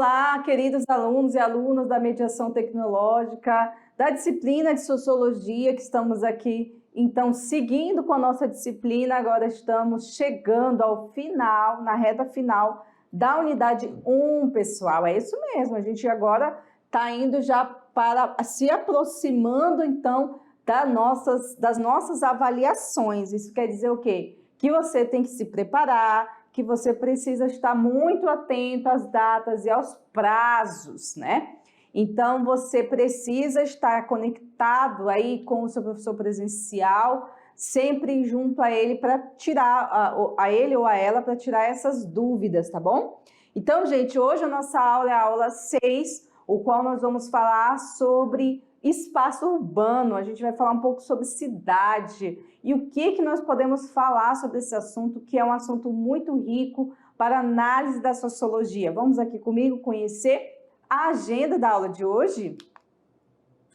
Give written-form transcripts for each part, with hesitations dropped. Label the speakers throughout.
Speaker 1: Olá, queridos alunos e alunas da mediação tecnológica, da disciplina de Sociologia, que estamos aqui, então, seguindo com a nossa disciplina. Agora estamos chegando ao final, na reta final da unidade 1, pessoal. É isso mesmo, a gente agora está indo já para, se aproximando, então, das nossas avaliações. Isso quer dizer o quê? Que você tem que se preparar, que você precisa estar muito atento às datas e aos prazos, né? Então, você precisa estar conectado aí com o seu professor presencial, sempre junto a ele para tirar, a ele ou a ela, para tirar essas dúvidas, tá bom? Então, gente, hoje a nossa aula é a aula 6, o qual nós vamos falar sobre espaço urbano. A gente vai falar um pouco sobre cidade e o que nós podemos falar sobre esse assunto, que é um assunto muito rico para análise da sociologia. Vamos aqui comigo conhecer a agenda da aula de hoje?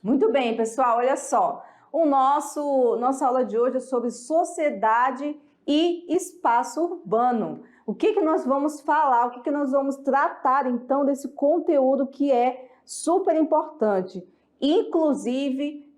Speaker 1: Muito bem, pessoal, olha só. Nossa aula de hoje é sobre sociedade e espaço urbano. O que nós vamos falar, o que nós vamos tratar, então, desse conteúdo que é super importante. Inclusive,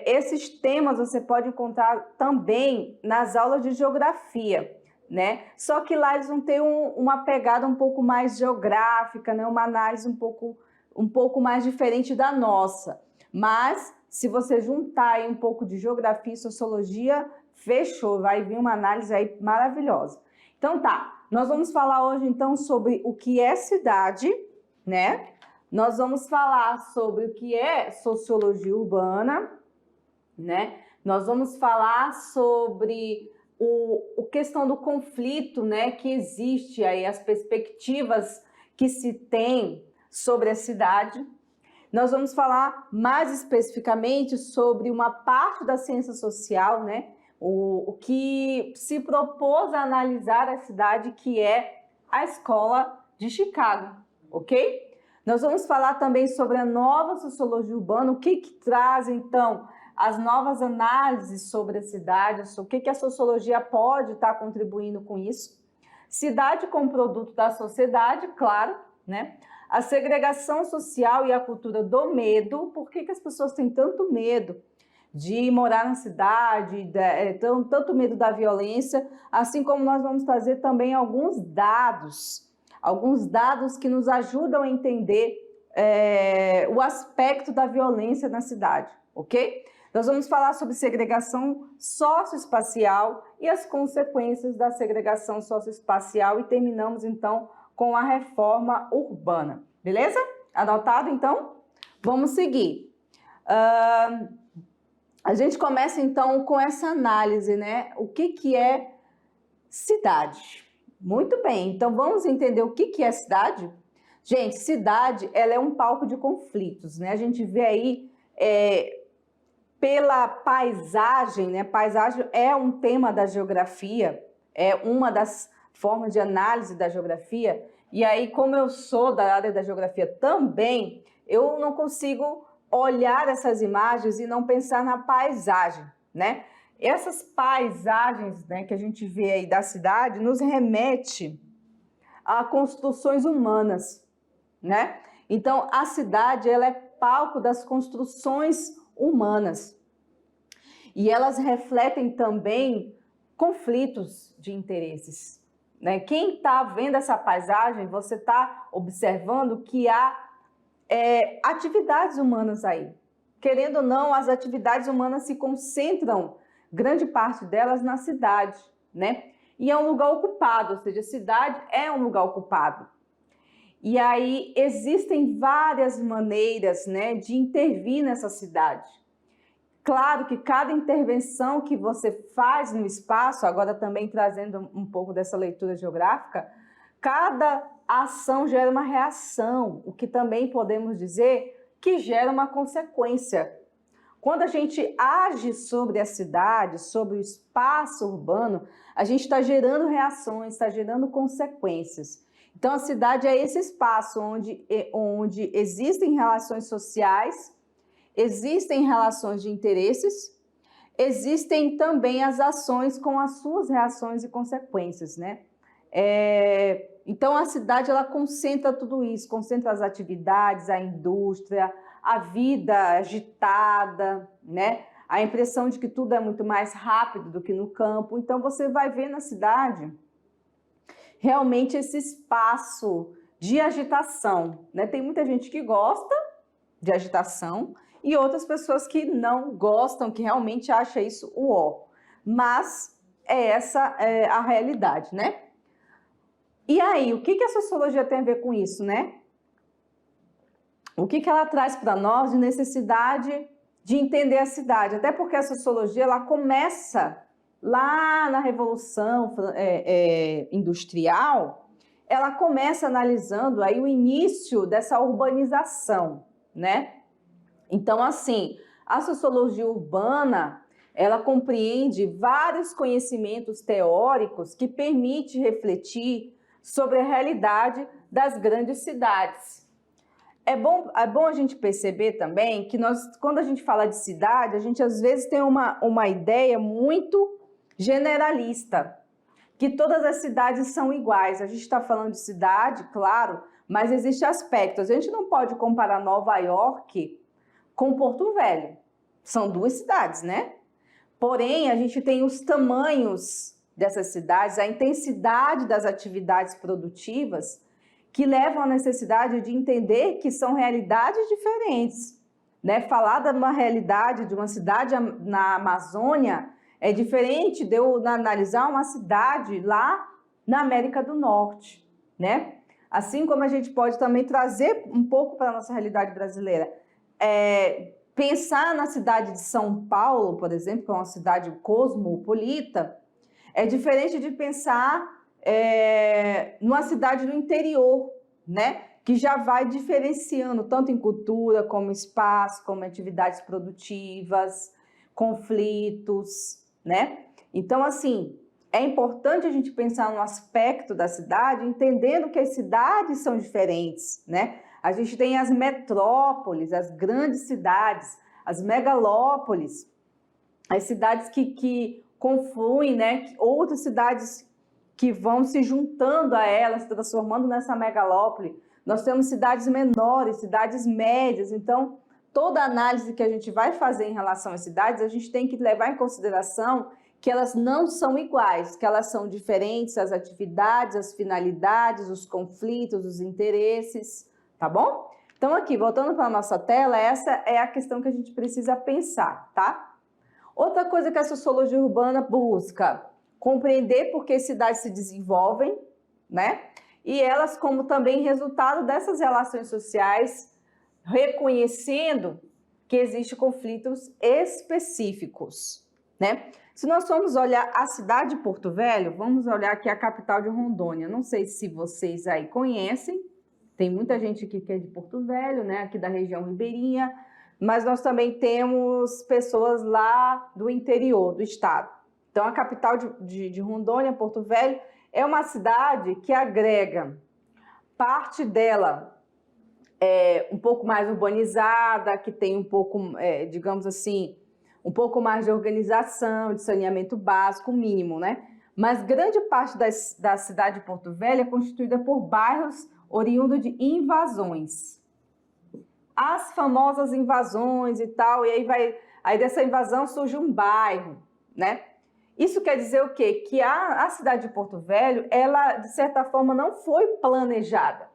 Speaker 1: esses temas você pode encontrar também nas aulas de geografia, né? Só que lá eles vão ter uma pegada um pouco mais geográfica, né? Uma análise um pouco mais diferente da nossa. Mas, se você juntar aí um pouco de geografia e sociologia, fechou, vai vir uma análise aí maravilhosa. Então tá, nós vamos falar hoje então sobre o que é cidade, né? Nós vamos falar sobre o que é sociologia urbana, né? Nós vamos falar sobre a questão do conflito, né, que existe aí, as perspectivas que se tem sobre a cidade. Nós vamos falar mais especificamente sobre uma parte da ciência social, né, o que se propôs a analisar a cidade, que é a Escola de Chicago, ok? Nós vamos falar também sobre a nova sociologia urbana, o que traz, então, as novas análises sobre a cidade, o que a sociologia pode estar contribuindo com isso. Cidade como produto da sociedade, claro, né? A segregação social e a cultura do medo. Por que as pessoas têm tanto medo de morar na cidade, tanto medo da violência, assim como nós vamos trazer também alguns dados que nos ajudam a entender o aspecto da violência na cidade, ok? Nós vamos falar sobre segregação socioespacial e as consequências da segregação socioespacial e terminamos, então, com a reforma urbana, beleza? Anotado, então? Vamos seguir. A gente começa, então, com essa análise, né? O que é cidade? Muito bem, então vamos entender o que é cidade? Gente, cidade, ela é um palco de conflitos, né? A gente vê aí pela paisagem, né? Paisagem é um tema da geografia, é uma das formas de análise da geografia, e aí, como eu sou da área da geografia também, eu não consigo olhar essas imagens e não pensar na paisagem, né? Essas paisagens, né, que a gente vê aí da cidade nos remete a construções humanas, né? Então, a cidade, ela é palco das construções humanas e elas refletem também conflitos de interesses, né? Quem está vendo essa paisagem, você está observando que há atividades humanas aí. Querendo ou não, as atividades humanas se concentram, grande parte delas, na cidade, né? E é um lugar ocupado, ou seja, a cidade é um lugar ocupado. E aí existem várias maneiras, né, de intervir nessa cidade. Claro que cada intervenção que você faz no espaço, agora também trazendo um pouco dessa leitura geográfica, cada ação gera uma reação, o que também podemos dizer que gera uma consequência. Quando a gente age sobre a cidade, sobre o espaço urbano, a gente está gerando reações, está gerando consequências. Então, a cidade é esse espaço onde existem relações sociais, existem relações de interesses, existem também as ações com as suas reações e consequências, né? Então, a cidade, ela concentra tudo isso, concentra as atividades, a indústria, a vida agitada, né? A impressão de que tudo é muito mais rápido do que no campo. Então, você vai ver na cidade realmente esse espaço de agitação, né? Tem muita gente que gosta de agitação e outras pessoas que não gostam, que realmente acham isso uó. Mas essa é a realidade, né? E aí, o que a sociologia tem a ver com isso, né? O que ela traz para nós de necessidade de entender a cidade? Até porque a sociologia, ela começa lá na Revolução Industrial, ela começa analisando aí o início dessa urbanização, né? Então, assim, a sociologia urbana, ela compreende vários conhecimentos teóricos que permitem refletir sobre a realidade das grandes cidades. É bom a gente perceber também que quando a gente fala de cidade, a gente às vezes tem uma ideia muito generalista, que todas as cidades são iguais. A gente está falando de cidade, claro, mas existem aspectos. A gente não pode comparar Nova York com Porto Velho. São duas cidades, né? Porém, a gente tem os tamanhos dessas cidades, a intensidade das atividades produtivas, que levam à necessidade de entender que são realidades diferentes, né? Falar de uma realidade de uma cidade na Amazônia é diferente de eu analisar uma cidade lá na América do Norte, né? Assim como a gente pode também trazer um pouco para a nossa realidade brasileira. Pensar na cidade de São Paulo, por exemplo, que é uma cidade cosmopolita, é diferente de pensar numa cidade do interior, né? Que já vai diferenciando tanto em cultura, como espaço, como atividades produtivas, conflitos, né? Então, assim, é importante a gente pensar no aspecto da cidade, entendendo que as cidades são diferentes, né? A gente tem as metrópoles, as grandes cidades, as megalópolis, as cidades que confluem, né? Outras cidades que vão se juntando a elas, se transformando nessa megalópole. Nós temos cidades menores, cidades médias. Então, toda análise que a gente vai fazer em relação às cidades, a gente tem que levar em consideração que elas não são iguais, que elas são diferentes, as atividades, as finalidades, os conflitos, os interesses, tá bom? Então, aqui, voltando para a nossa tela, essa é a questão que a gente precisa pensar, tá? Outra coisa que a sociologia urbana busca, compreender por que cidades se desenvolvem, né? E elas como também resultado dessas relações sociais, reconhecendo que existem conflitos específicos, né? Se nós formos olhar a cidade de Porto Velho, vamos olhar aqui a capital de Rondônia. Não sei se vocês aí conhecem, tem muita gente aqui que é de Porto Velho, né? Aqui da região ribeirinha, mas nós também temos pessoas lá do interior do estado. Então, a capital de Rondônia, Porto Velho, é uma cidade que agrega parte dela um pouco mais urbanizada, que tem um pouco, digamos assim, um pouco mais de organização, de saneamento básico, mínimo, né? Mas grande parte da cidade de Porto Velho é constituída por bairros oriundos de invasões. As famosas invasões e tal, e aí dessa invasão surge um bairro, né? Isso quer dizer o quê? Que a cidade de Porto Velho, ela, de certa forma, não foi planejada.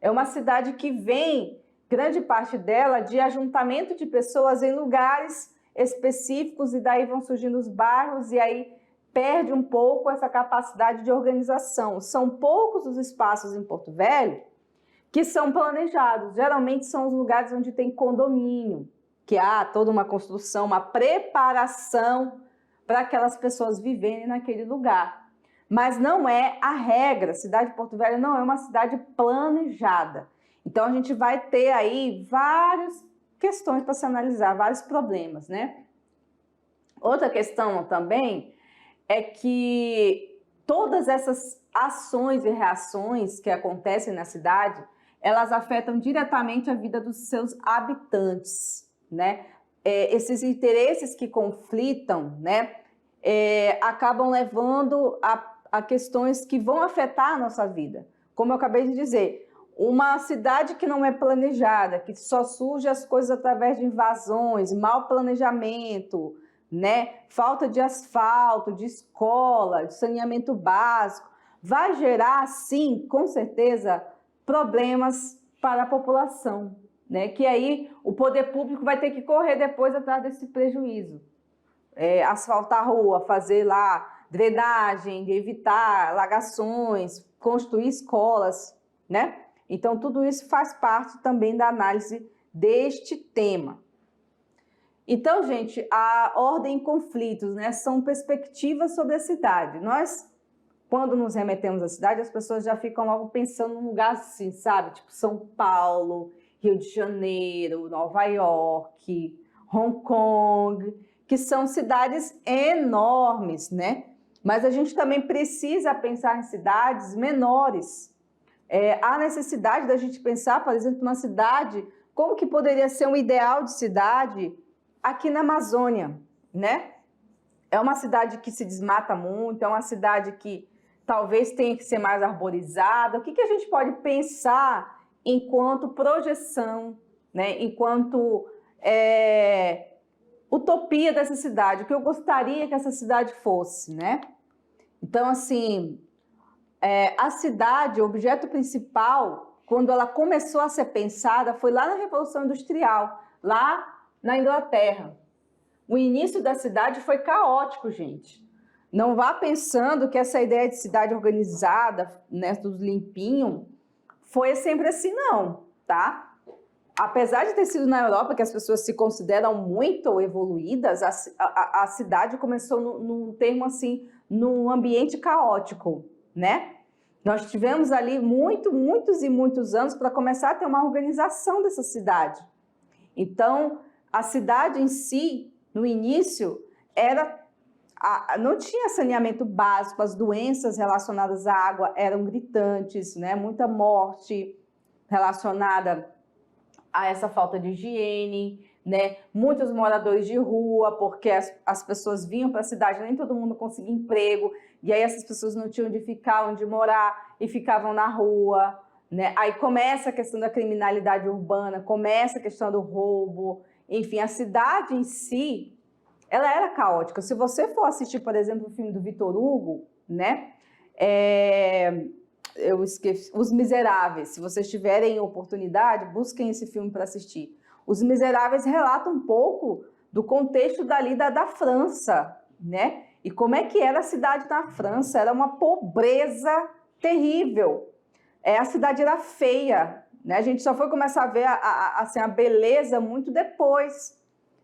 Speaker 1: É uma cidade que vem, grande parte dela, de ajuntamento de pessoas em lugares específicos, e daí vão surgindo os bairros, e aí perde um pouco essa capacidade de organização. São poucos os espaços em Porto Velho que são planejados. Geralmente são os lugares onde tem condomínio, que há toda uma construção, uma preparação para aquelas pessoas viverem naquele lugar. Mas não é a regra. A cidade de Porto Velho não é uma cidade planejada. Então, a gente vai ter aí várias questões para se analisar, vários problemas, né? Outra questão também é que todas essas ações e reações que acontecem na cidade, elas afetam diretamente a vida dos seus habitantes, né? Esses interesses que conflitam, né? Acabam levando a questões que vão afetar a nossa vida. como eu acabei de dizer, uma cidade que não é planejada, que só surge as coisas através de invasões, mau planejamento, né? Falta de asfalto, de escola, de saneamento básico, vai gerar, sim, com certeza, problemas para a população, né? Que aí o poder público vai ter que correr depois atrás desse prejuízo. Asfaltar a rua, fazer lá drenagem, evitar alagações, construir escolas, né? Então, tudo isso faz parte também da análise deste tema. Então, gente, a ordem em conflitos, né, são perspectivas sobre a cidade. Nós, quando nos remetemos à cidade, as pessoas já ficam logo pensando num lugar assim, sabe? Tipo São Paulo, Rio de Janeiro, Nova York, Hong Kong, que são cidades enormes, né? Mas a gente também precisa pensar em cidades menores. Há necessidade da gente pensar, por exemplo, uma cidade, como que poderia ser um ideal de cidade aqui na Amazônia, né? É uma cidade que se desmata muito, é uma cidade que talvez tenha que ser mais arborizada. O que a gente pode pensar enquanto projeção, né? Enquanto utopia dessa cidade, o que eu gostaria que essa cidade fosse, né? Então, assim, a cidade, o objeto principal, quando ela começou a ser pensada, foi lá na Revolução Industrial, lá na Inglaterra. O início da cidade foi caótico, gente. Não vá pensando que essa ideia de cidade organizada, né, tudo limpinho, foi sempre assim, não, tá? Apesar de ter sido na Europa, que as pessoas se consideram muito evoluídas, a cidade começou num termo assim, num ambiente caótico, né? Nós tivemos ali muitos e muitos anos para começar a ter uma organização dessa cidade. Então, a cidade em si, no início, não tinha saneamento básico, as doenças relacionadas à água eram gritantes, né? Muita morte relacionada a essa falta de higiene, né? Muitos moradores de rua, porque as pessoas vinham para a cidade, nem todo mundo conseguia emprego, e aí essas pessoas não tinham onde ficar, onde morar, e ficavam na rua, né? Aí começa a questão da criminalidade urbana, começa a questão do roubo, enfim, a cidade em si, ela era caótica. Se você for assistir, por exemplo, o filme do Victor Hugo, né? Eu esqueci, Os Miseráveis. Se vocês tiverem oportunidade, busquem esse filme para assistir. Os Miseráveis relatam um pouco do contexto dali da França, né? E como é que era a cidade na França? Era uma pobreza terrível. A cidade era feia, né? A gente só foi começar a ver assim, a beleza muito depois.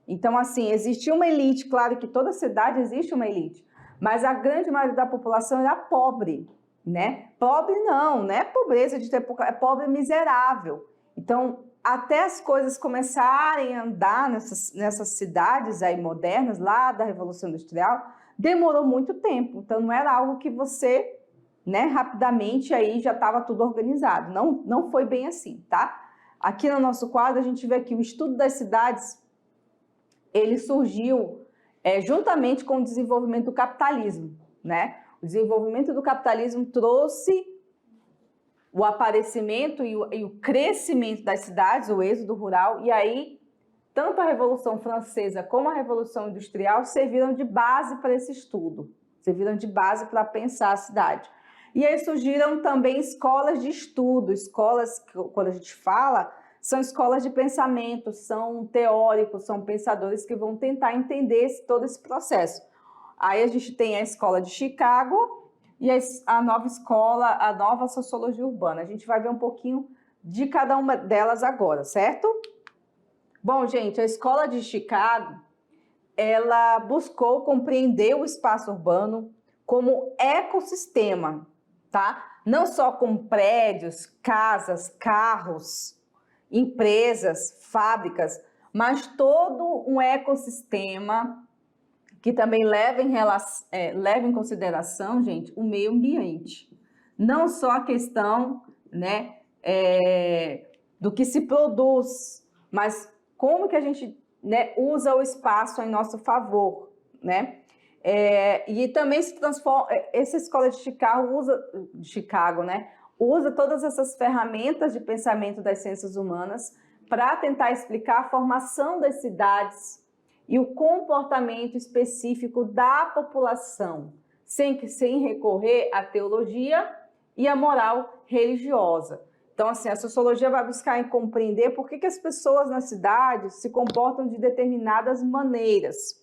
Speaker 1: Então, assim, existia uma elite, claro que toda cidade existe uma elite, mas a grande maioria da população era pobre, né? Pobre não é pobreza de ter pouca, é pobre miserável. Então, até as coisas começarem a andar nessas cidades aí modernas, lá da Revolução Industrial, demorou muito tempo. Então, não era algo que você, né, rapidamente aí já estava tudo organizado. Não foi bem assim, tá? Aqui no nosso quadro, a gente vê que o estudo das cidades, ele surgiu juntamente com o desenvolvimento do capitalismo, né? O desenvolvimento do capitalismo trouxe o aparecimento e o crescimento das cidades, o êxodo rural, e aí tanto a Revolução Francesa como a Revolução Industrial serviram de base para esse estudo, serviram de base para pensar a cidade. E aí surgiram também escolas de estudo, escolas, quando a gente fala, são escolas de pensamento, são teóricos, são pensadores que vão tentar entender todo esse processo. Aí a gente tem a escola de Chicago e a nova escola, a nova sociologia urbana. A gente vai ver um pouquinho de cada uma delas agora, certo? Bom, gente, a escola de Chicago, ela buscou compreender o espaço urbano como ecossistema, tá? Não só com prédios, casas, carros, empresas, fábricas, mas todo um ecossistema que também leva em consideração, gente, o meio ambiente. Não só a questão, né, do que se produz, mas como que a gente, né, usa o espaço em nosso favor, né? E também se transforma, essa escola de Chicago, né, usa todas essas ferramentas de pensamento das ciências humanas para tentar explicar a formação das cidades e o comportamento específico da população, sem recorrer à teologia e à moral religiosa. Então, assim, a sociologia vai buscar em compreender por que as pessoas na cidade se comportam de determinadas maneiras.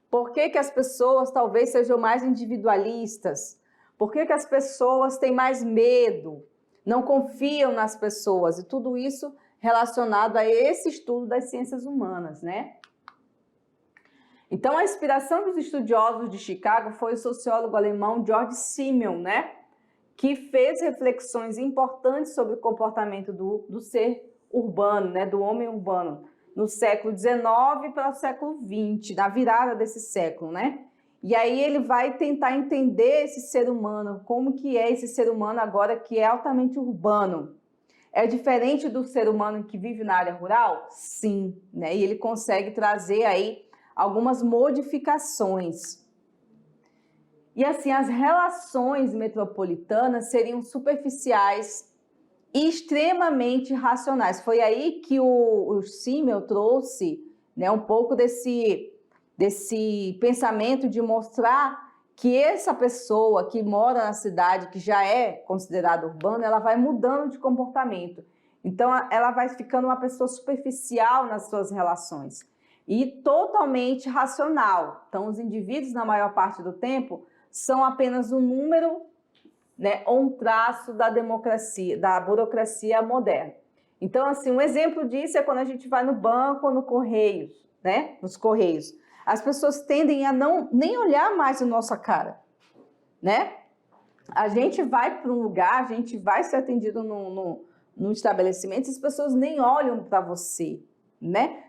Speaker 1: Por que as pessoas talvez sejam mais individualistas? Por que as pessoas têm mais medo, não confiam nas pessoas? E tudo isso relacionado a esse estudo das ciências humanas, né? Então, a inspiração dos estudiosos de Chicago foi o sociólogo alemão Georg Simmel, né? Que fez reflexões importantes sobre o comportamento do ser urbano, né? Do homem urbano, no século XIX para o século XX, na virada desse século, né? E aí ele vai tentar entender esse ser humano, como que é esse ser humano agora que é altamente urbano. É diferente do ser humano que vive na área rural? Sim, né? E ele consegue trazer aí algumas modificações. E assim, as relações metropolitanas seriam superficiais e extremamente racionais. Foi aí que o Simmel trouxe, né, um pouco desse pensamento de mostrar que essa pessoa que mora na cidade, que já é considerada urbana, ela vai mudando de comportamento. Então, ela vai ficando uma pessoa superficial nas suas relações e totalmente racional. Então, os indivíduos, na maior parte do tempo, são apenas um número, né, ou um traço da democracia, da burocracia moderna. Então, assim, um exemplo disso é quando a gente vai no banco ou no Correios, né, nos Correios. As pessoas tendem a nem olhar mais na nossa cara, né? A gente vai para um lugar, a gente vai ser atendido num estabelecimento, as pessoas nem olham para você, né?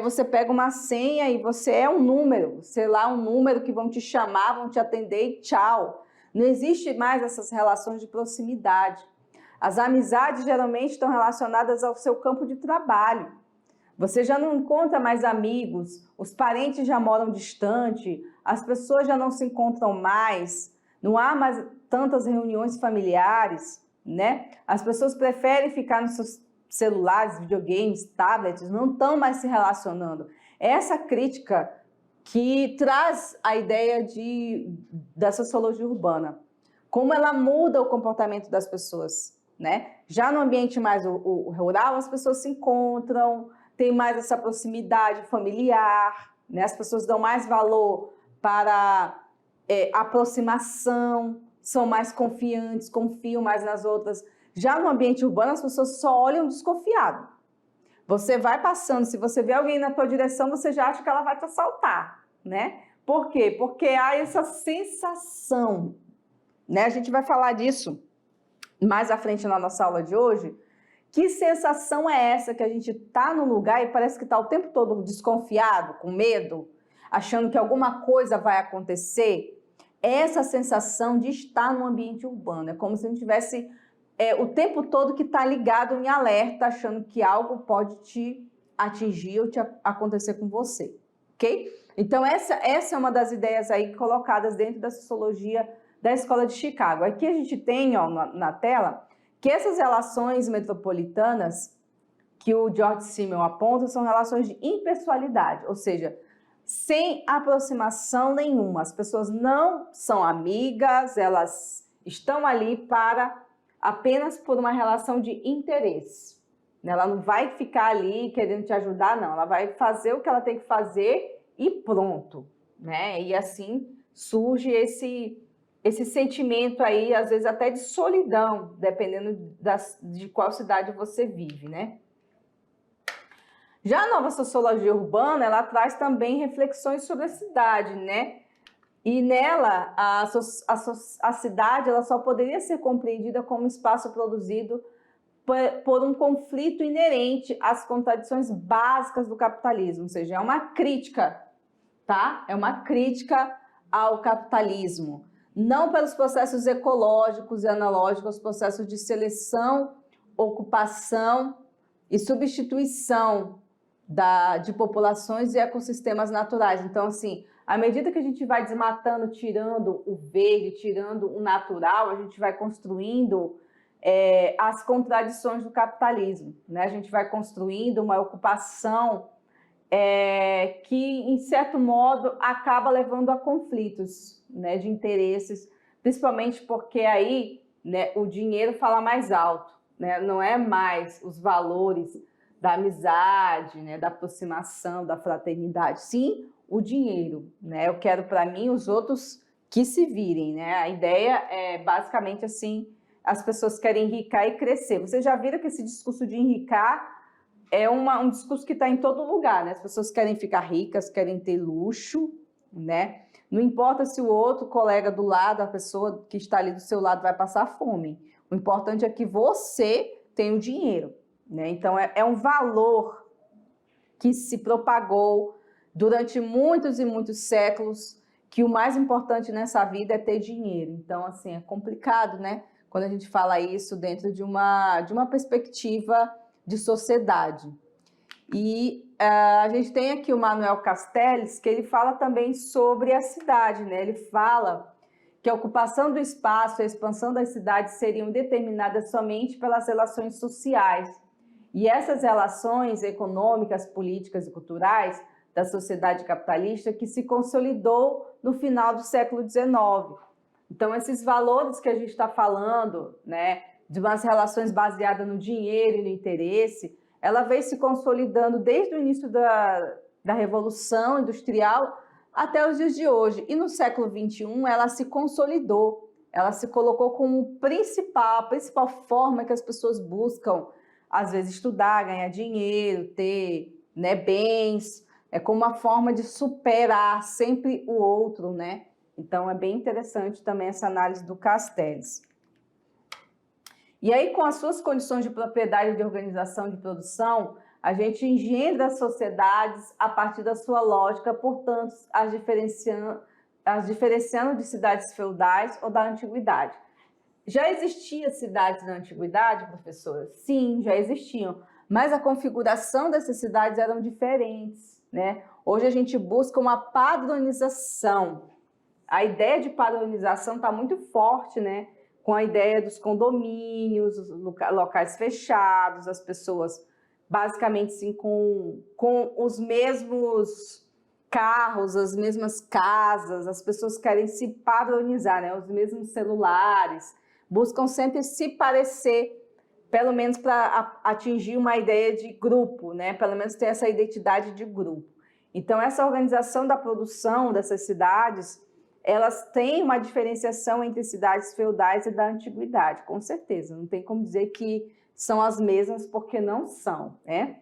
Speaker 1: Você pega uma senha e você é um número, sei lá, um número que vão te chamar, vão te atender e tchau. Não existe mais essas relações de proximidade. As amizades geralmente estão relacionadas ao seu campo de trabalho. Você já não encontra mais amigos, os parentes já moram distante, as pessoas já não se encontram mais, não há mais tantas reuniões familiares, né? As pessoas preferem ficar nos seus celulares, videogames, tablets, não estão mais se relacionando. Essa crítica que traz a ideia da sociologia urbana, como ela muda o comportamento das pessoas, né? Já no ambiente mais o rural, as pessoas se encontram, tem mais essa proximidade familiar, né? As pessoas dão mais valor para aproximação, são mais confiantes, confiam mais nas outras. Já no ambiente urbano, as pessoas só olham desconfiado. Você vai passando, se você vê alguém na tua direção, você já acha que ela vai te assaltar, né? Por quê? Porque há essa sensação, né? A gente vai falar disso mais à frente na nossa aula de hoje. Que sensação é essa que a gente está no lugar e parece que está o tempo todo desconfiado, com medo, achando que alguma coisa vai acontecer? Essa sensação de estar no ambiente urbano, é como se a gente tivesse o tempo todo que está ligado em alerta, achando que algo pode te atingir ou acontecer com você, ok? Então, essa é uma das ideias aí colocadas dentro da sociologia da Escola de Chicago. Aqui a gente tem, ó, na tela, que essas relações metropolitanas que o Georg Simmel aponta são relações de impessoalidade, ou seja, sem aproximação nenhuma. As pessoas não são amigas, elas estão ali apenas por uma relação de interesse. Ela não vai ficar ali querendo te ajudar, não. Ela vai fazer o que ela tem que fazer e pronto, né? E assim surge esse sentimento aí, às vezes até de solidão, dependendo de qual cidade você vive, né? Já a nova sociologia urbana, ela traz também reflexões sobre a cidade, né? E nela, a cidade ela só poderia ser compreendida como espaço produzido por um conflito inerente às contradições básicas do capitalismo, ou seja, é uma crítica, tá? É uma crítica ao capitalismo. Não pelos processos ecológicos e analógicos aos processos de seleção, ocupação e substituição de populações e ecossistemas naturais. Então, assim, à medida que a gente vai desmatando, tirando o verde, tirando o natural, a gente vai construindo as contradições do capitalismo, né? A gente vai construindo uma ocupação que, em certo modo, acaba levando a conflitos, né, de interesses, principalmente porque aí, né, o dinheiro fala mais alto, né? Não é mais os valores da amizade, né, da aproximação, da fraternidade, sim o dinheiro, né? Eu quero para mim, os outros que se virem, né? A ideia é basicamente assim, as pessoas querem enricar e crescer. Vocês já viram que esse discurso de enricar é um discurso que está em todo lugar, né? As pessoas querem ficar ricas, querem ter luxo, né? Não importa se o outro colega do lado, a pessoa que está ali do seu lado vai passar fome. O importante é que você tenha o dinheiro, né? Então, é um valor que se propagou durante muitos e muitos séculos, que o mais importante nessa vida é ter dinheiro. Então, assim, é complicado, né? Quando a gente fala isso dentro de uma perspectiva de sociedade. E a gente tem aqui o Manuel Castells, que ele fala também sobre a cidade, né? Ele fala que a ocupação do espaço e a expansão das cidades seriam determinadas somente pelas relações sociais. E essas relações econômicas, políticas e culturais da sociedade capitalista que se consolidou no final do século XIX. Então, esses valores que a gente está falando, né, de umas relações baseadas no dinheiro e no interesse, ela veio se consolidando desde o início da Revolução Industrial até os dias de hoje. E no século XXI, ela se consolidou, ela se colocou como a principal forma que as pessoas buscam, às vezes, estudar, ganhar dinheiro, ter, né, bens, como uma forma de superar sempre o outro, né? Então, é bem interessante também essa análise do Castells. E aí, com as suas condições de propriedade de organização de produção, a gente engendra sociedades a partir da sua lógica, portanto, as diferenciando de cidades feudais ou da antiguidade. Já existiam cidades na antiguidade, professora? Sim, já existiam, mas a configuração dessas cidades eram diferentes, né? Hoje a gente busca uma padronização. A ideia de padronização está muito forte, né? Com a ideia dos condomínios, locais fechados, as pessoas basicamente assim, com os mesmos carros, as mesmas casas, as pessoas querem se padronizar, né? Os mesmos celulares, buscam sempre se parecer, pelo menos para atingir uma ideia de grupo, né? Pelo menos ter essa identidade de grupo. Então, essa organização da produção dessas cidades, elas têm uma diferenciação entre cidades feudais e da antiguidade, com certeza. Não tem como dizer que são as mesmas, porque não são, né?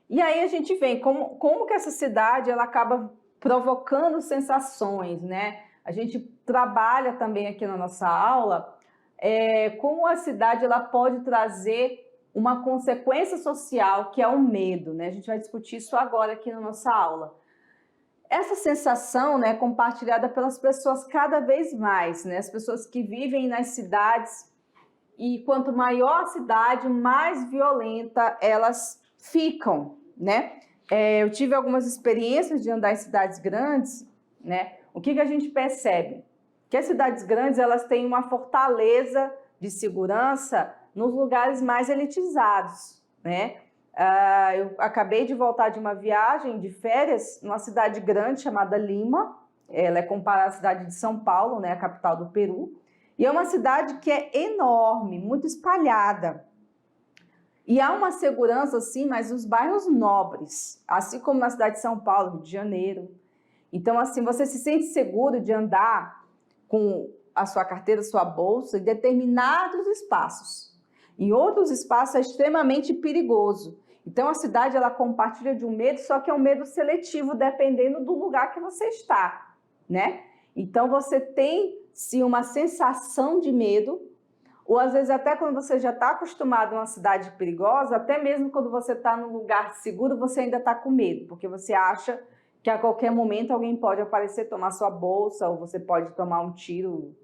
Speaker 1: E aí a gente vê como que essa cidade ela acaba provocando sensações, né? A gente trabalha também aqui na nossa aula como a cidade ela pode trazer uma consequência social, que é o medo, né? A gente vai discutir isso agora aqui na nossa aula. Essa sensação, né, é compartilhada pelas pessoas cada vez mais, né? As pessoas que vivem nas cidades, e quanto maior a cidade, mais violenta elas ficam, né? Eu tive algumas experiências de andar em cidades grandes, né? O que a gente percebe? Que as cidades grandes, elas têm uma fortaleza de segurança nos lugares mais elitizados, né? Eu acabei de voltar de uma viagem de férias numa cidade grande chamada Lima. Ela é comparada à cidade de São Paulo, né, a capital do Peru. E é uma cidade que é enorme, muito espalhada. E há uma segurança, sim, mas nos bairros nobres, assim como na cidade de São Paulo, Rio de Janeiro. Então, assim, você se sente seguro de andar com a sua carteira, sua bolsa, em determinados espaços. Em outros espaços é extremamente perigoso. Então, a cidade ela compartilha de um medo, só que é um medo seletivo, dependendo do lugar que você está, né? Então, você tem, sim, uma sensação de medo, ou às vezes até quando você já está acostumado a uma cidade perigosa, até mesmo quando você está num lugar seguro, você ainda está com medo, porque você acha que a qualquer momento alguém pode aparecer, tomar sua bolsa, ou você pode tomar um tiro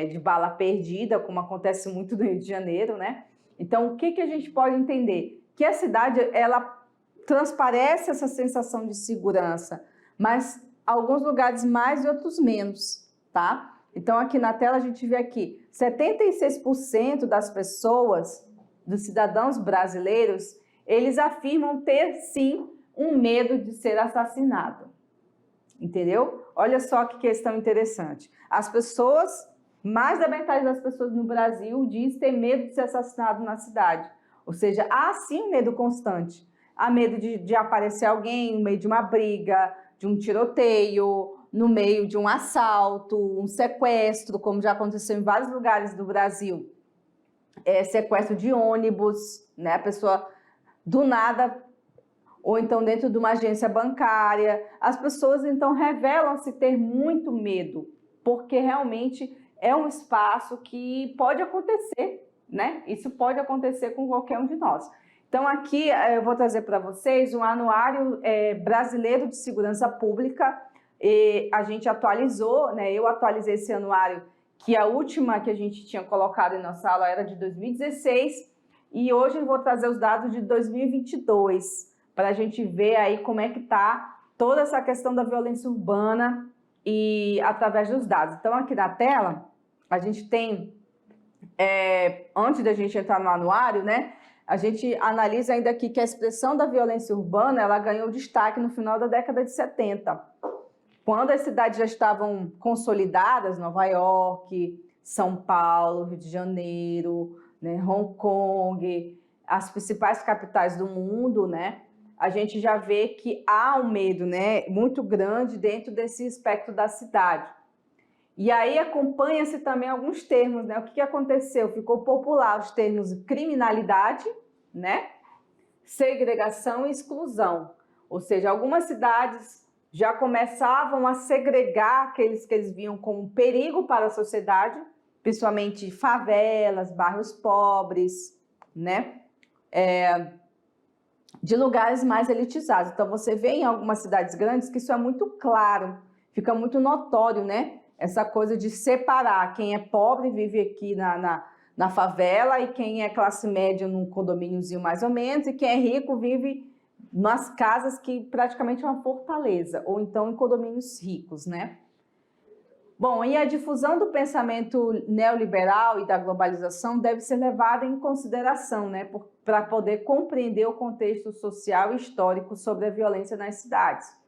Speaker 1: de bala perdida, como acontece muito no Rio de Janeiro, né? Então, o que a gente pode entender? Que a cidade, ela transparece essa sensação de segurança, mas alguns lugares mais e outros menos, tá? Então, aqui na tela a gente vê aqui, 76% das pessoas, dos cidadãos brasileiros, eles afirmam ter, sim, um medo de ser assassinado. Entendeu? Olha só que questão interessante. As pessoas, mais da metade das pessoas no Brasil diz ter medo de ser assassinado na cidade. Ou seja, há sim um medo constante. Há medo de aparecer alguém no meio de uma briga, de um tiroteio, no meio de um assalto, um sequestro, como já aconteceu em vários lugares do Brasil. Sequestro de ônibus, né? A pessoa do nada, ou então dentro de uma agência bancária. As pessoas então revelam-se ter muito medo, porque realmente é um espaço que pode acontecer, né? Isso pode acontecer com qualquer um de nós. Então aqui eu vou trazer para vocês um anuário brasileiro de segurança pública. A gente atualizou, né? Eu atualizei esse anuário, que a última que a gente tinha colocado em nossa aula era de 2016, e hoje eu vou trazer os dados de 2022, para a gente ver aí como é que está toda essa questão da violência urbana e através dos dados. Então aqui na tela a gente tem, antes da gente entrar no anuário, né? A gente analisa ainda aqui que a expressão da violência urbana, ela ganhou destaque no final da década de 70, quando as cidades já estavam consolidadas, Nova York, São Paulo, Rio de Janeiro, né, Hong Kong, as principais capitais do mundo, né? A gente já vê que há um medo, né, muito grande dentro desse espectro da cidade. E aí acompanha-se também alguns termos, né? O que aconteceu? Ficou popular os termos criminalidade, né? Segregação e exclusão. Ou seja, algumas cidades já começavam a segregar aqueles que eles viam como um perigo para a sociedade, principalmente favelas, bairros pobres, né? De lugares mais elitizados. Então, você vê em algumas cidades grandes que isso é muito claro, fica muito notório, né? Essa coisa de separar quem é pobre vive aqui na favela e quem é classe média num condomíniozinho mais ou menos, e quem é rico vive nas casas que praticamente é uma fortaleza, ou então em condomínios ricos, né? Bom, e a difusão do pensamento neoliberal e da globalização deve ser levada em consideração, né, para poder compreender o contexto social e histórico sobre a violência nas cidades.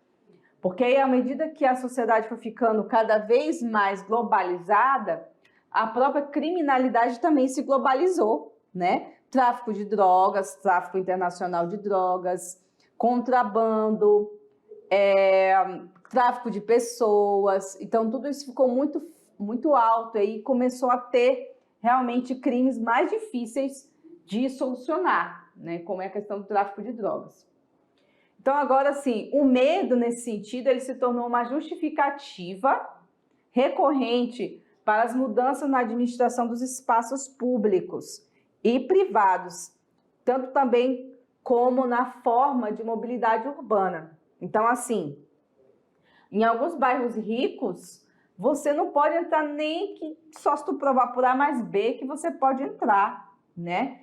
Speaker 1: Porque aí, à medida que a sociedade foi ficando cada vez mais globalizada, a própria criminalidade também se globalizou, né? Tráfico de drogas, tráfico internacional de drogas, contrabando, tráfico de pessoas. Então, tudo isso ficou muito alto e começou a ter realmente crimes mais difíceis de solucionar, né? Como é a questão do tráfico de drogas. Então, agora sim, o medo nesse sentido, ele se tornou uma justificativa recorrente para as mudanças na administração dos espaços públicos e privados, tanto também como na forma de mobilidade urbana. Então, assim, em alguns bairros ricos, você não pode entrar nem que só se tu provar por A mais B que você pode entrar, né?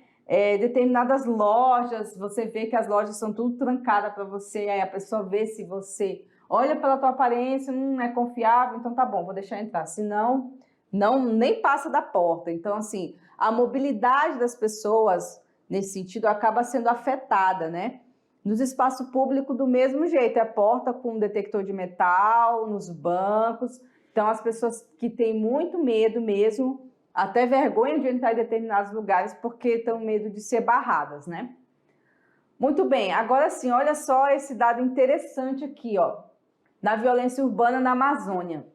Speaker 1: Determinadas lojas, você vê que as lojas são tudo trancadas para você, aí a pessoa vê se você olha pela tua aparência, é confiável, então tá bom, vou deixar entrar. Senão, nem passa da porta. Então, assim, a mobilidade das pessoas, nesse sentido, acaba sendo afetada, né? Nos espaços públicos, do mesmo jeito, é porta com detector de metal, nos bancos. Então, as pessoas que têm muito medo mesmo, até vergonha de entrar em determinados lugares, porque têm medo de ser barradas, né? Muito bem, agora sim, olha só esse dado interessante aqui, ó, na violência urbana na Amazônia.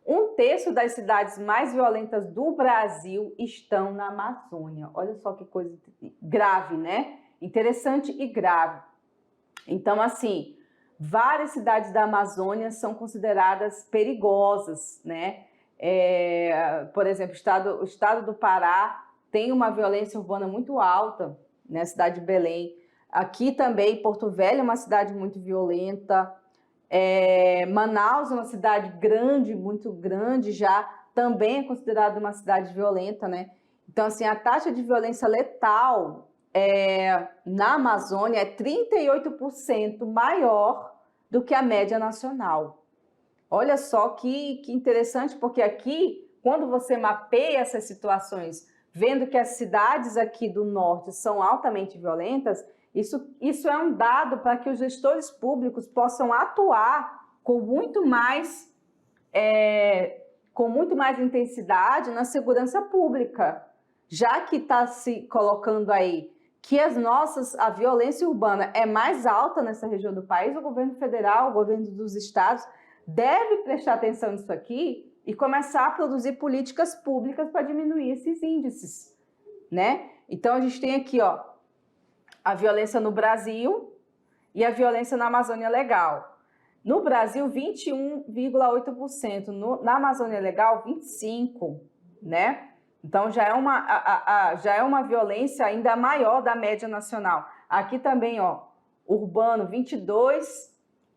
Speaker 1: 1/3 das cidades mais violentas do Brasil estão na Amazônia. Olha só que coisa grave, né? Interessante e grave. Então, assim, várias cidades da Amazônia são consideradas perigosas, né? Por exemplo, o estado do Pará tem uma violência urbana muito alta, né? A cidade de Belém. Aqui também, Porto Velho é uma cidade muito violenta. Manaus é uma cidade grande, muito grande já, também é considerada uma cidade violenta, né? Então, assim, a taxa de violência letal na Amazônia é 38% maior do que a média nacional. Olha só que interessante, porque aqui, quando você mapeia essas situações, vendo que as cidades aqui do norte são altamente violentas, isso é um dado para que os gestores públicos possam atuar com muito mais intensidade na segurança pública, já que está se colocando aí que a violência urbana é mais alta nessa região do país, o governo federal, o governo dos estados deve prestar atenção nisso aqui e começar a produzir políticas públicas para diminuir esses índices, né? Então a gente tem aqui, ó, a violência no Brasil e a violência na Amazônia Legal. No Brasil, 21,8%, na Amazônia Legal, 25%, né? Então, já é uma violência ainda maior da média nacional. Aqui também, ó, urbano, 22%,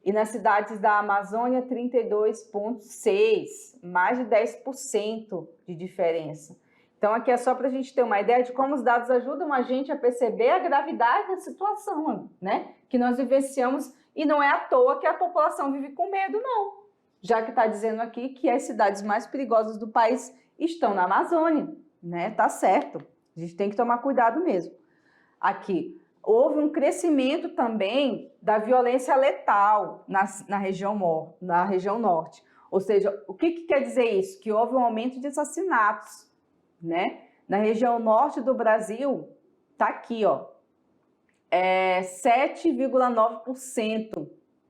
Speaker 1: e nas cidades da Amazônia, 32,6%, mais de 10% de diferença. Então, aqui é só para a gente ter uma ideia de como os dados ajudam a gente a perceber a gravidade da situação, né? Que nós vivenciamos, e não é à toa que a população vive com medo, não. Já que está dizendo aqui que as cidades mais perigosas do país estão na Amazônia, né? Tá certo. A gente tem que tomar cuidado mesmo. Aqui, houve um crescimento também da violência letal na região norte. Ou seja, o que quer dizer isso? Que houve um aumento de assassinatos, né? Na região norte do Brasil, tá aqui, ó, 7,9%,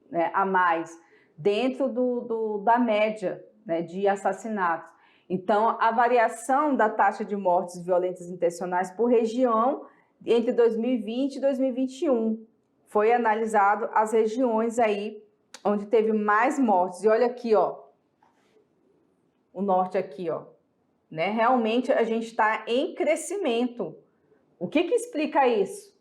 Speaker 1: né, a mais, dentro da média, né, de assassinatos. Então, a variação da taxa de mortes violentas intencionais por região entre 2020 e 2021. Foi analisado as regiões aí onde teve mais mortes. E olha aqui, ó, o norte aqui, ó, né? Realmente a gente está em crescimento. O que explica isso?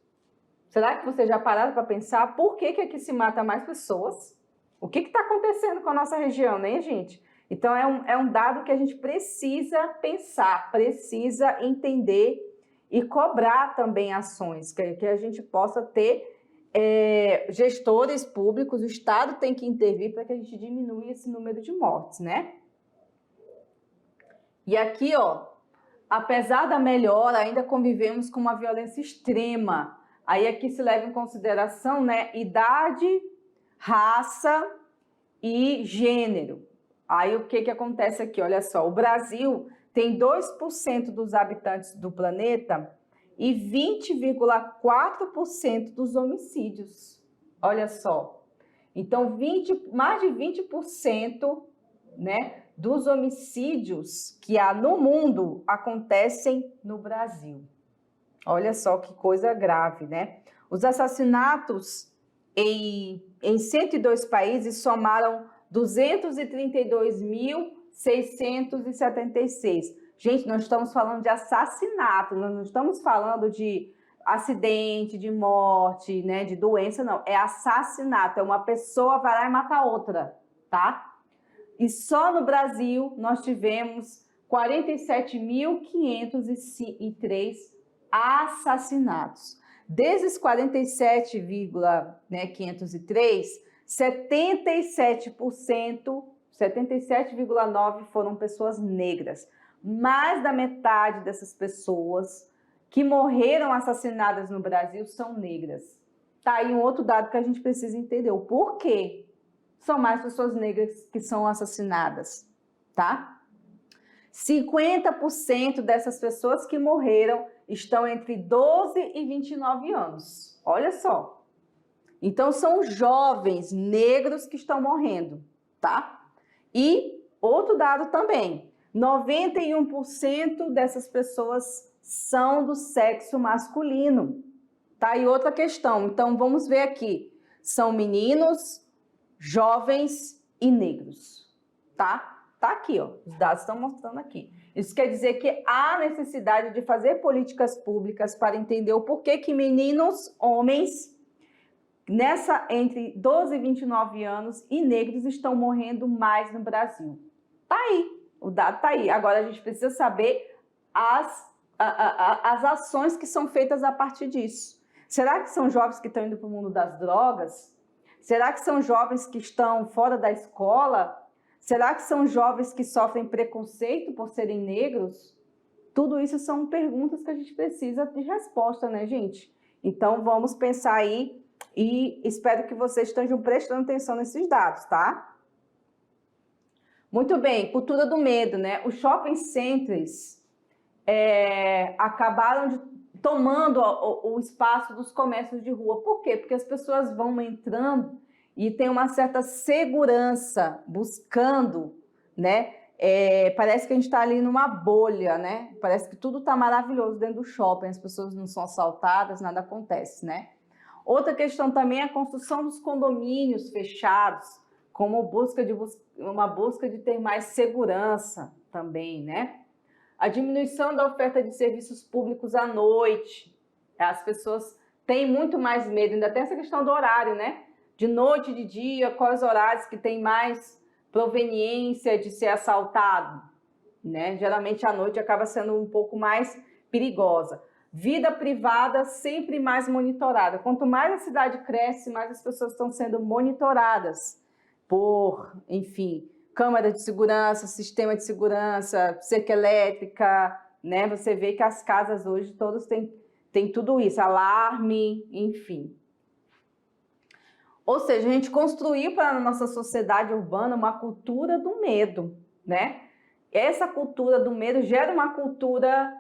Speaker 1: Será que vocês já pararam para pensar por que aqui se mata mais pessoas? O que está acontecendo com a nossa região, né, gente? Então, é um dado que a gente precisa pensar, precisa entender e cobrar também ações, que a gente possa ter gestores públicos, o Estado tem que intervir para que a gente diminua esse número de mortes, né? E aqui, ó, apesar da melhora, ainda convivemos com uma violência extrema. Aí aqui se leva em consideração, né, idade, raça e gênero. Aí o que acontece aqui? Olha só, o Brasil tem 2% dos habitantes do planeta e 20,4% dos homicídios. Olha só. Então, mais de 20%, né, dos homicídios que há no mundo acontecem no Brasil. Olha só que coisa grave, né? Os assassinatos em 102 países somaram 232.676. Gente, nós estamos falando de assassinato, nós não estamos falando de acidente, de morte, né, de doença, não. É assassinato, é uma pessoa vai lá e mata outra, tá? E só no Brasil nós tivemos 47.503 assassinatos. Desses 47,503, 77,9% foram pessoas negras. Mais da metade dessas pessoas que morreram assassinadas no Brasil são negras. Tá aí um outro dado que a gente precisa entender. O porquê são mais pessoas negras que são assassinadas, tá? 50% dessas pessoas que morreram estão entre 12 e 29 anos. Olha só. Então, são jovens negros que estão morrendo, tá? E outro dado também, 91% dessas pessoas são do sexo masculino, tá? E outra questão, então vamos ver aqui, são meninos, jovens e negros, tá? Tá aqui, ó, os dados estão mostrando aqui. Isso quer dizer que há necessidade de fazer políticas públicas para entender o porquê que meninos, homens, entre 12 e 29 anos e negros estão morrendo mais no Brasil. Tá aí, o dado tá aí. Agora a gente precisa saber as ações que são feitas a partir disso. Será que são jovens que estão indo para o mundo das drogas? Será que são jovens que estão fora da escola? Será que são jovens que sofrem preconceito por serem negros? Tudo isso são perguntas que a gente precisa de resposta, né, gente? Então, vamos pensar aí e espero que vocês estejam prestando atenção nesses dados, tá? Muito bem, cultura do medo, né? Os shopping centers acabaram tomando o espaço dos comércios de rua. Por quê? Porque as pessoas vão entrando e tem uma certa segurança buscando, né? Parece que a gente está ali numa bolha, né? Parece que tudo está maravilhoso dentro do shopping, as pessoas não são assaltadas, nada acontece, né? Outra questão também é a construção dos condomínios fechados, como uma busca de ter mais segurança também, né? A diminuição da oferta de serviços públicos à noite, as pessoas têm muito mais medo, ainda tem essa questão do horário, né? De noite, de dia, quais horários que tem mais proveniência de ser assaltado, né? Geralmente à noite acaba sendo um pouco mais perigosa. Vida privada sempre mais monitorada. Quanto mais a cidade cresce, mais as pessoas estão sendo monitoradas por, enfim, câmera de segurança, sistema de segurança, cerca elétrica, né? Você vê que as casas hoje todas têm tudo isso, alarme, enfim. Ou seja, a gente construiu para a nossa sociedade urbana uma cultura do medo, né? Essa cultura do medo gera uma cultura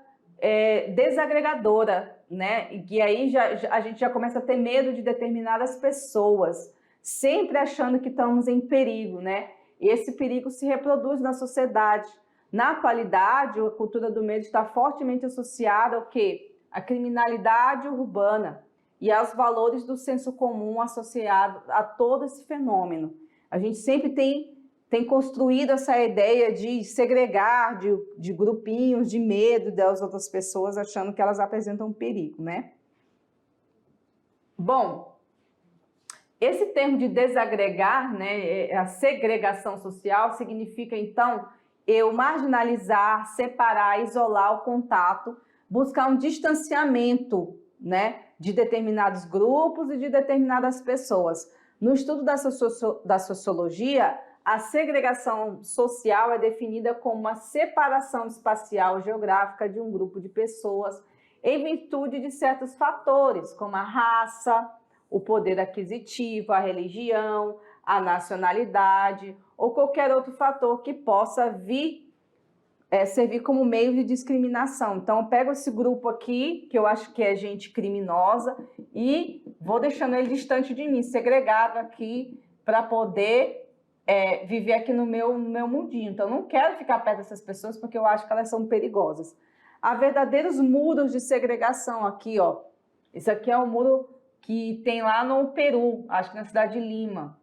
Speaker 1: desagregadora, né? E que aí a gente já começa a ter medo de determinadas pessoas, sempre achando que estamos em perigo, né? E esse perigo se reproduz na sociedade. Na atualidade, a cultura do medo está fortemente associada ao quê? À criminalidade urbana e aos valores do senso comum associado a todo esse fenômeno. A gente sempre tem construído essa ideia de segregar, de grupinhos, de medo das outras pessoas, achando que elas apresentam um perigo, né? Bom, esse termo de desagregar, né, a segregação social, significa, então, eu marginalizar, separar, isolar o contato, buscar um distanciamento, né, de determinados grupos e de determinadas pessoas. No estudo da sociologia, a segregação social é definida como uma separação espacial geográfica de um grupo de pessoas em virtude de certos fatores, como a raça, o poder aquisitivo, a religião, a nacionalidade ou qualquer outro fator que possa servir como meio de discriminação. Então, eu pego esse grupo aqui, que eu acho que é gente criminosa, e vou deixando ele distante de mim, segregado aqui, para poder viver aqui no meu mundinho. Então, eu não quero ficar perto dessas pessoas porque eu acho que elas são perigosas. Há verdadeiros muros de segregação aqui, ó. Esse aqui é um muro que tem lá no Peru, acho que na cidade de Lima.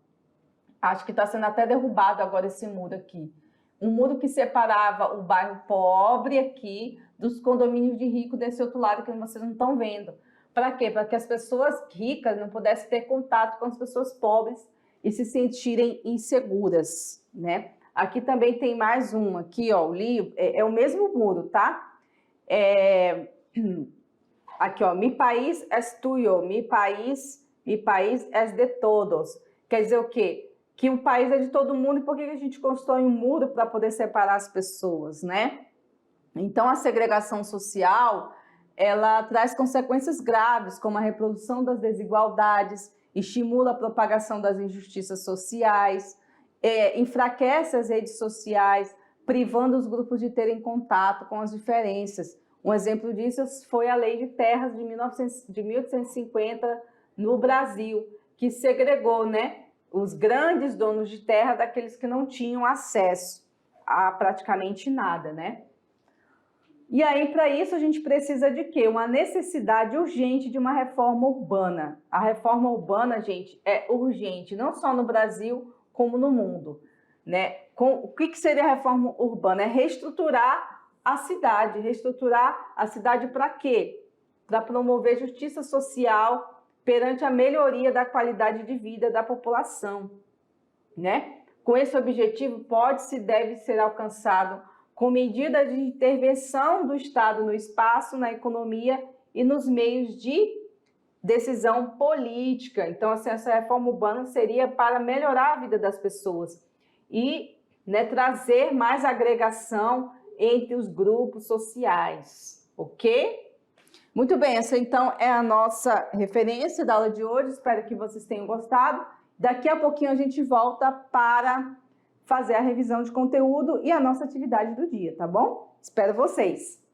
Speaker 1: Acho que está sendo até derrubado agora esse muro aqui. Um muro que separava o bairro pobre aqui dos condomínios de rico desse outro lado que vocês não estão vendo. Para quê? Para que as pessoas ricas não pudessem ter contato com as pessoas pobres e se sentirem inseguras, né? Aqui também tem mais uma, aqui, ó, é o mesmo muro, tá? Aqui, ó, mi país es tuyo, mi país es de todos. Quer dizer o quê? Que o país é de todo mundo e por que a gente constrói um muro para poder separar as pessoas, né? Então, a segregação social, ela traz consequências graves, como a reprodução das desigualdades, estimula a propagação das injustiças sociais, enfraquece as redes sociais, privando os grupos de terem contato com as diferenças. Um exemplo disso foi a Lei de Terras de 1850 no Brasil, que segregou, né, os grandes donos de terra daqueles que não tinham acesso a praticamente nada, né? E aí, para isso, a gente precisa de quê? Uma necessidade urgente de uma reforma urbana. A reforma urbana, gente, é urgente, não só no Brasil, como no mundo, né? O que seria a reforma urbana? É reestruturar a cidade. Reestruturar a cidade para quê? Para promover justiça social perante a melhoria da qualidade de vida da população, né? Com esse objetivo, pode-se e deve ser alcançado com medidas de intervenção do Estado no espaço, na economia e nos meios de decisão política. Então, assim, essa reforma urbana seria para melhorar a vida das pessoas. E né? Trazer mais agregação entre os grupos sociais, ok? Muito bem, essa então é a nossa referência da aula de hoje, espero que vocês tenham gostado. Daqui a pouquinho a gente volta para fazer a revisão de conteúdo e a nossa atividade do dia, tá bom? Espero vocês!